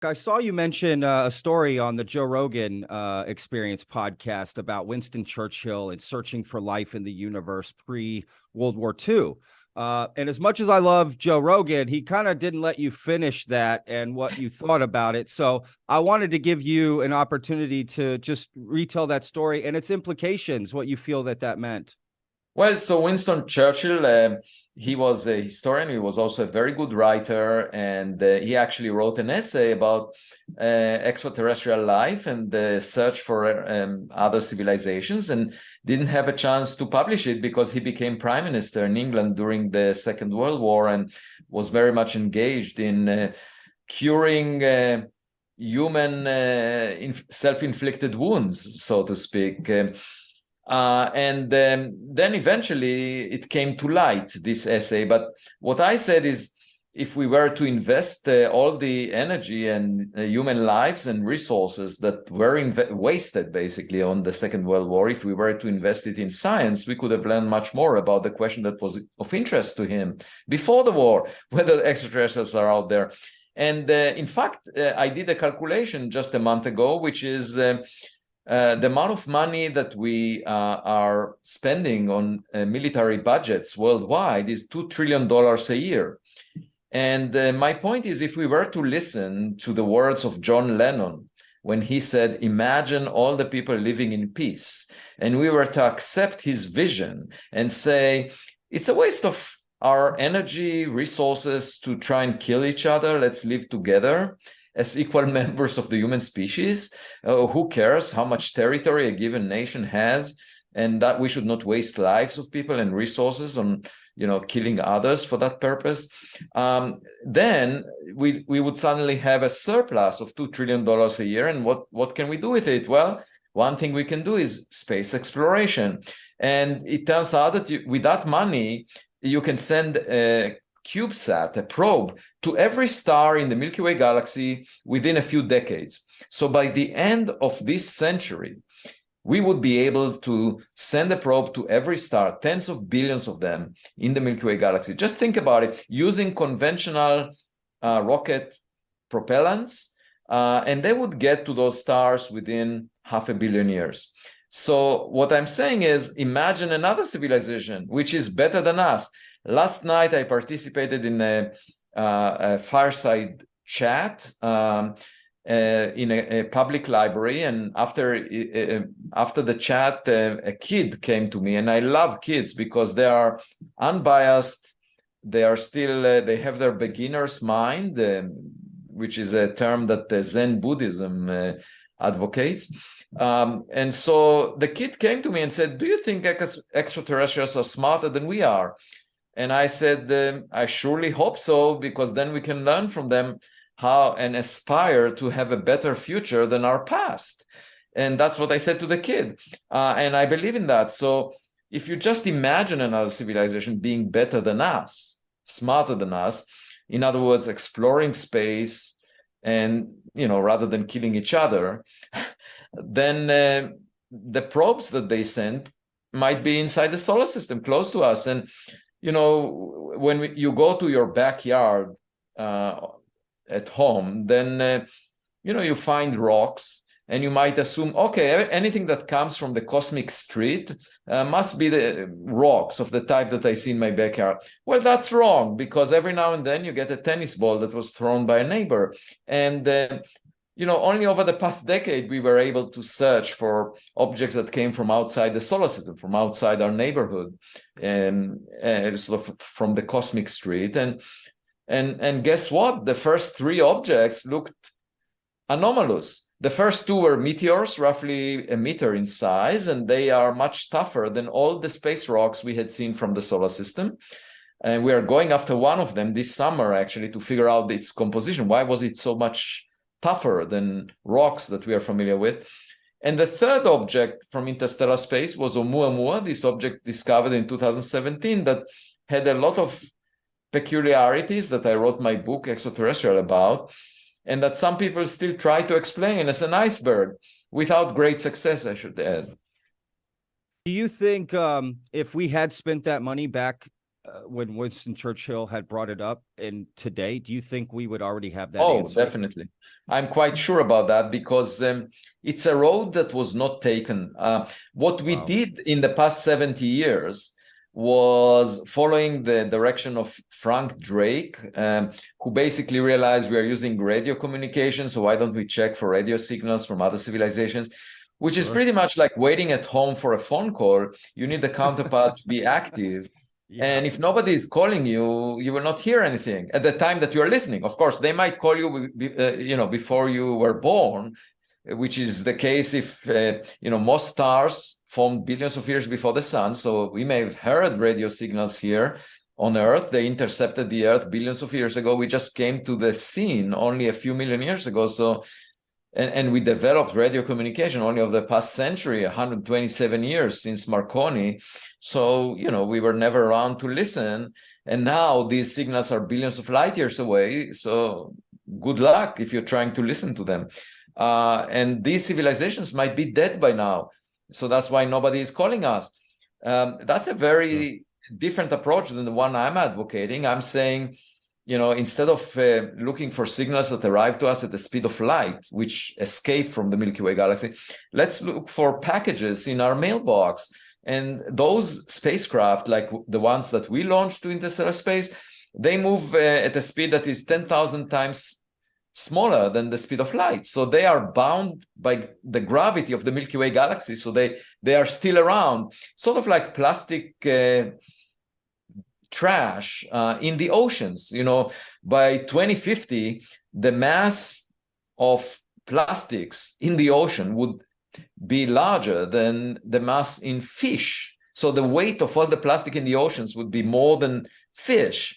I saw you mention a story on the Joe Rogan Experience podcast about Winston Churchill and searching for life in the universe pre-World War II. And as much as I love Joe Rogan, he kind of didn't let you finish that and what you thought about it. So I wanted to give you an opportunity to just retell that story and its implications, what you feel that meant. Well, so Winston Churchill, he was a historian. He was also a very good writer, and he actually wrote an essay about extraterrestrial life and the search for other civilizations, and didn't have a chance to publish it because he became prime minister in England during the Second World War and was very much engaged in curing human self-inflicted wounds, so to speak. And then eventually it came to light, this essay. But what I said is, if we were to invest all the energy and human lives and resources that were wasted basically on the Second World War, if we were to invest it in science, we could have learned much more about the question that was of interest to him before the war, whether extraterrestrials are out there. And in fact, I did a calculation just a month ago, which is the amount of money that we are spending on military budgets worldwide is $2 trillion a year. And my point is, if we were to listen to the words of John Lennon, when he said, imagine all the people living in peace, and we were to accept his vision and say, it's a waste of our energy, resources to try and kill each other, let's live together as equal members of the human species. Who cares how much territory a given nation has, and that we should not waste lives of people and resources on, killing others for that purpose. Then we would suddenly have a surplus of $2 trillion a year. And what can we do with it? Well, one thing we can do is space exploration. And it turns out that with that money, you can send a CubeSat, a probe, to every star in the Milky Way galaxy within a few decades. So by the end of this century, we would be able to send a probe to every star, tens of billions of them in the Milky Way galaxy. Just think about it, using conventional rocket propellants, and they would get to those stars within 500 million years. So what I'm saying is, imagine another civilization which is better than us. Last night, I participated in a fireside chat in a public library, and after the chat, a kid came to me, and I love kids because they are unbiased. They are still they have their beginner's mind, which is a term that Zen Buddhism advocates. And so the kid came to me and said, "Do you think extraterrestrials are smarter than we are?" And I said, I surely hope so, because then we can learn from them how and aspire to have a better future than our past. And that's what I said to the kid. And I believe in that. So if you just imagine another civilization being better than us, smarter than us, in other words, exploring space and, rather than killing each other, then the probes that they send might be inside the solar system, close to us. And when you go to your backyard at home, then, you find rocks, and you might assume, okay, anything that comes from the cosmic street must be the rocks of the type that I see in my backyard. Well, that's wrong, because every now and then you get a tennis ball that was thrown by a neighbor. And only over the past decade, we were able to search for objects that came from outside the solar system, from outside our neighborhood, and sort of from the cosmic street. And guess what? The first three objects looked anomalous. The first two were meteors, roughly a meter in size, and they are much tougher than all the space rocks we had seen from the solar system. And we are going after one of them this summer, actually, to figure out its composition. Why was it so much tougher than rocks that we are familiar with? And the third object from interstellar space was Oumuamua, this object discovered in 2017 that had a lot of peculiarities that I wrote my book, Extraterrestrial, about, and that some people still try to explain as an iceberg, without great success, I should add. Do you think if we had spent that money back when Winston Churchill had brought it up, and today, do you think we would already have that Oh, answer? definitely. I'm quite sure about that because it's a road that was not taken. What we did in the past 70 years was following the direction of Frank Drake, who basically realized we are using radio communication, so why don't we check for radio signals from other civilizations, which is pretty much like waiting at home for a phone call. You need the counterpart to be active. Yeah. And if nobody is calling you, you will not hear anything at the time that you are listening. Of course, they might call you, before you were born, which is the case if, most stars formed billions of years before the sun. So we may have heard radio signals here on Earth. They intercepted the Earth billions of years ago. We just came to the scene only a few million years ago. So, and we developed radio communication only over the past century, 127 years since Marconi. So, we were never around to listen. And now these signals are billions of light years away. So good luck if you're trying to listen to them. And these civilizations might be dead by now. So that's why nobody is calling us. That's a very different approach than the one I'm advocating. I'm saying, instead of looking for signals that arrive to us at the speed of light, which escape from the Milky Way galaxy, let's look for packages in our mailbox. And those spacecraft, like the ones that we launched to interstellar space, they move at a speed that is 10,000 times smaller than the speed of light. So they are bound by the gravity of the Milky Way galaxy. So they are still around, sort of like plastic trash in the oceans. By 2050, the mass of plastics in the ocean would be larger than the mass in fish. So the weight of all the plastic in the oceans would be more than fish.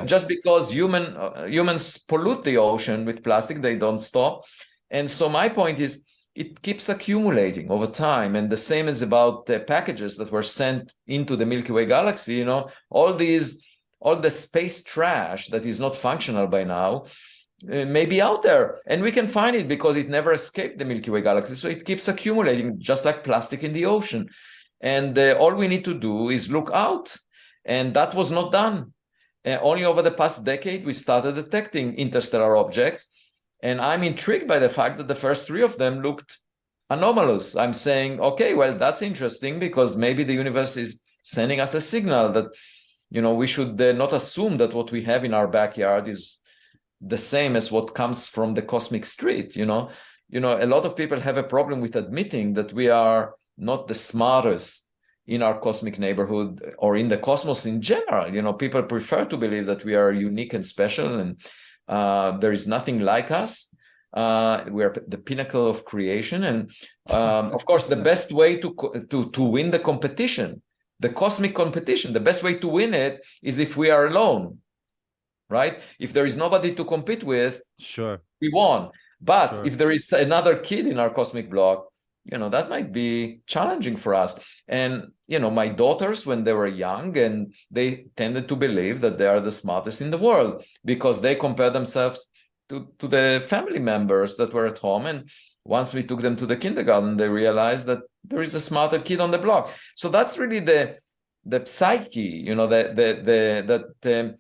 Just because humans pollute the ocean with plastic, they don't stop. And so my point is, it keeps accumulating over time. And the same is about the packages that were sent into the Milky Way galaxy. All the space trash that is not functional by now may be out there. And we can find it because it never escaped the Milky Way galaxy. So it keeps accumulating just like plastic in the ocean. And all we need to do is look out. And that was not done. Only over the past decade, we started detecting interstellar objects. And I'm intrigued by the fact that the first 3 of them looked anomalous. I'm saying, okay, well, that's interesting because maybe the universe is sending us a signal that, we should not assume that what we have in our backyard is the same as what comes from the cosmic street. A lot of people have a problem with admitting that we are not the smartest in our cosmic neighborhood or in the cosmos in general. People prefer to believe that we are unique and special and there is nothing like us. We're the pinnacle of creation. And of course, the best way to win the competition, the cosmic competition, the best way to win it is if we are alone, right? If there is nobody to compete with, we won. But if there is another kid in our cosmic block, that might be challenging for us. And, my daughters, when they were young, and they tended to believe that they are the smartest in the world because they compare themselves to the family members that were at home. And once we took them to the kindergarten, they realized that there is a smarter kid on the block. So that's really the psyche, that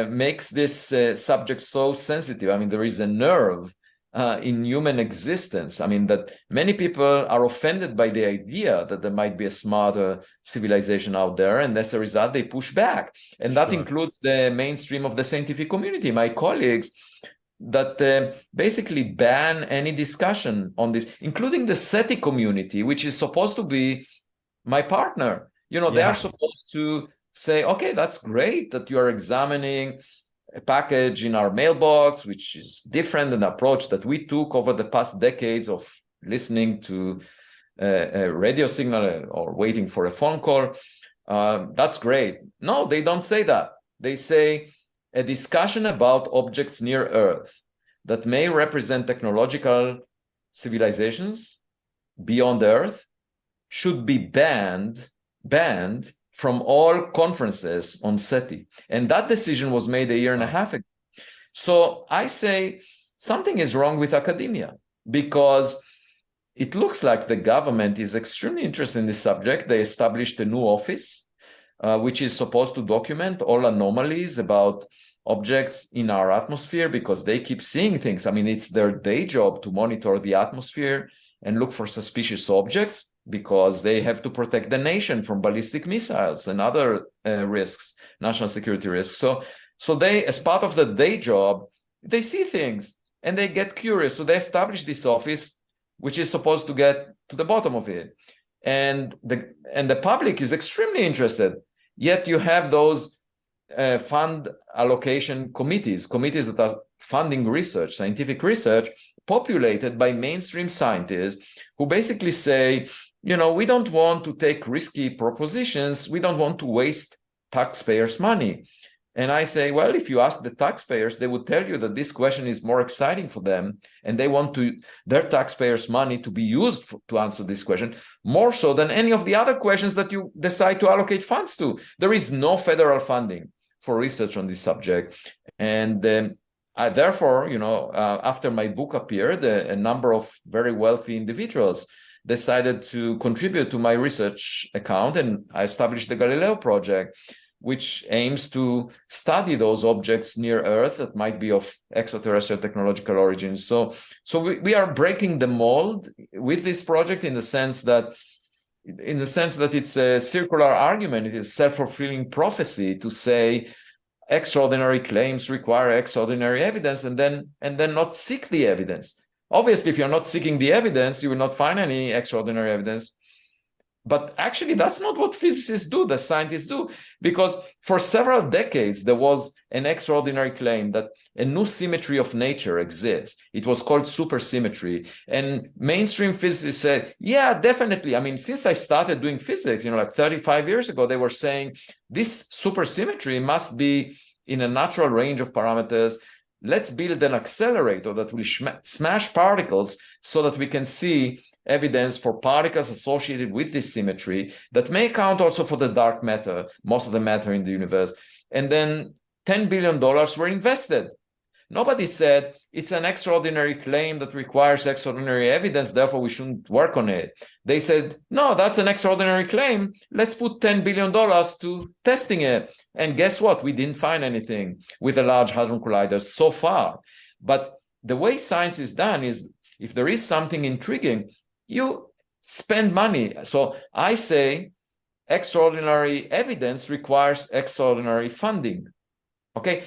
makes this subject so sensitive. I mean, there is a nerve in human existence. I mean, that many people are offended by the idea that there might be a smarter civilization out there. And as a result, they push back. And that includes the mainstream of the scientific community, my colleagues, that basically ban any discussion on this, including the SETI community, which is supposed to be my partner. They are supposed to say, okay, that's great that you are examining a package in our mailbox, which is different than the approach that we took over the past decades of listening to a radio signal or waiting for a phone call. That's great. No, they don't say that. They say a discussion about objects near Earth that may represent technological civilizations beyond Earth should be banned from all conferences on SETI. And that decision was made a year and a half ago. So I say something is wrong with academia because it looks like the government is extremely interested in this subject. They established a new office which is supposed to document all anomalies about objects in our atmosphere, because they keep seeing things. I mean, it's their day job to monitor the atmosphere and look for suspicious objects, because they have to protect the nation from ballistic missiles and other risks, national security risks. So they, as part of the day job, they see things and they get curious. So they establish this office, which is supposed to get to the bottom of it. And the public is extremely interested. Yet you have those fund allocation committees that are funding research, scientific research, populated by mainstream scientists who basically say, we don't want to take risky propositions. We don't want to waste taxpayers' money. And I say, well, if you ask the taxpayers, they would tell you that this question is more exciting for them, and they want their taxpayers' money to be used to answer this question more so than any of the other questions that you decide to allocate funds to. There is no federal funding for research on this subject. And therefore, after my book appeared, a number of very wealthy individuals decided to contribute to my research account, and I established the Galileo Project, which aims to study those objects near Earth that might be of extraterrestrial technological origins. So we are breaking the mold with this project in the sense that it's a circular argument. It is self-fulfilling prophecy to say extraordinary claims require extraordinary evidence, and then not seek the evidence. Obviously, if you're not seeking the evidence, you will not find any extraordinary evidence. But actually, that's not what physicists do, the scientists do, because for several decades, there was an extraordinary claim that a new symmetry of nature exists. It was called supersymmetry. And mainstream physicists said, yeah, definitely. I mean, since I started doing physics, like 35 years ago, they were saying this supersymmetry must be in a natural range of parameters. Let's build an accelerator that will smash particles so that we can see evidence for particles associated with this symmetry that may account also for the dark matter, most of the matter in the universe. And then $10 billion were invested. Nobody said it's an extraordinary claim that requires extraordinary evidence, therefore we shouldn't work on it. They said, no, that's an extraordinary claim. Let's put $10 billion to testing it. And guess what? We didn't find anything with the Large Hadron Collider so far. But the way science is done is, if there is something intriguing, you spend money. So I say extraordinary evidence requires extraordinary funding. Okay,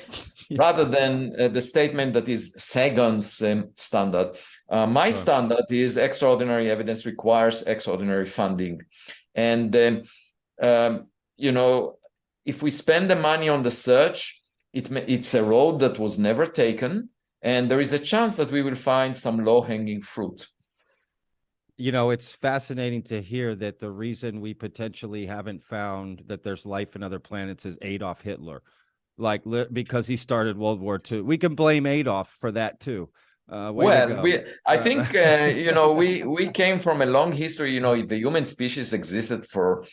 rather than the statement that is Sagan's standard. My standard is extraordinary evidence requires extraordinary funding. And, if we spend the money on the search, it's a road that was never taken. And there is a chance that we will find some low-hanging fruit. It's fascinating to hear that the reason we potentially haven't found that there's life in other planets is Adolf Hitler. Because he started World War II. We can blame Adolf for that too. I think we came from a long history. The human species existed for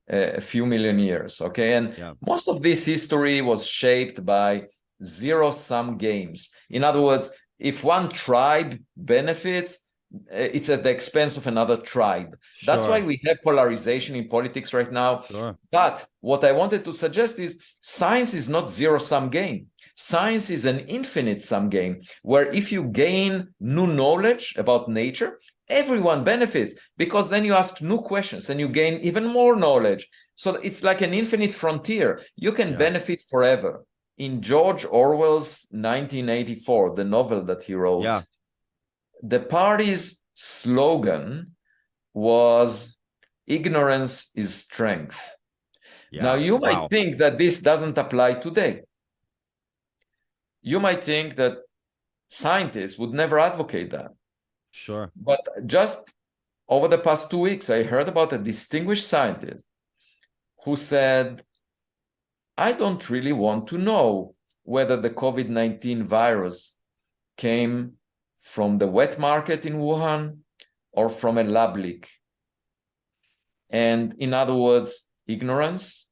a few million years. Okay, and most of this history was shaped by zero-sum games. In other words, if one tribe benefits, it's at the expense of another tribe. Sure. That's why we have polarization in politics right now. Sure. But what I wanted to suggest is science is not zero-sum game. Science is an infinite sum game, where if you gain new knowledge about nature, everyone benefits, because then you ask new questions and you gain even more knowledge. So it's like an infinite frontier. You can benefit forever. In George Orwell's 1984, the novel that he wrote, the party's slogan was "Ignorance is strength." Now, you might think that this doesn't apply today. You might think that scientists would never advocate that. Sure. But just over the past 2 weeks, I heard about a distinguished scientist who said, I don't really want to know whether the COVID-19 virus came from the wet market in Wuhan or from a lab leak. And in other words, ignorance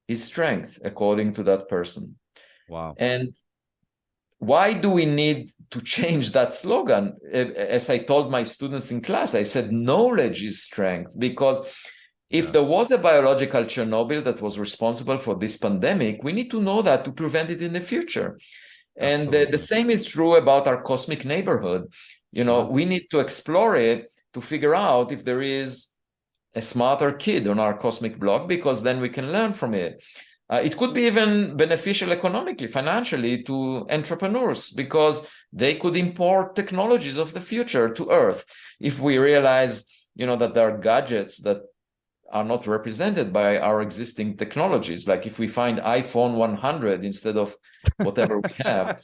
is strength, according to that person. Wow. And why do we need to change that slogan? As I told my students in class, I said, knowledge is strength, because If there was a biological Chernobyl that was responsible for this pandemic, we need to know that to prevent it in the future. And the same is true about our cosmic neighborhood. You know, we need to explore it to figure out if there is a smarter kid on our cosmic block, because then we can learn from it. It could be even beneficial economically, financially to entrepreneurs, because they could import technologies of the future to Earth. If we realize, you know, that there are gadgets that are not represented by our existing technologies, like if we find iPhone 100 instead of whatever we have.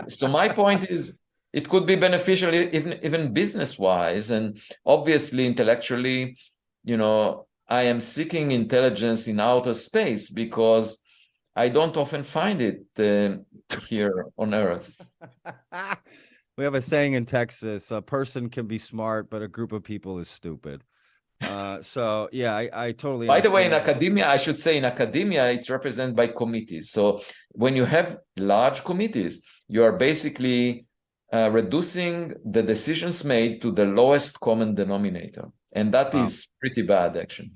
So my point is, it could be beneficial even business-wise, and obviously intellectually, you know, I am seeking intelligence in outer space because I don't often find it here on Earth. We have a saying in Texas: a person can be smart, but a group of people is stupid. So yeah, I totally. By the way, in academia, I should say in academia, it's represented by committees. So when you have large committees, you are basically reducing the decisions made to the lowest common denominator. And that is pretty bad, actually.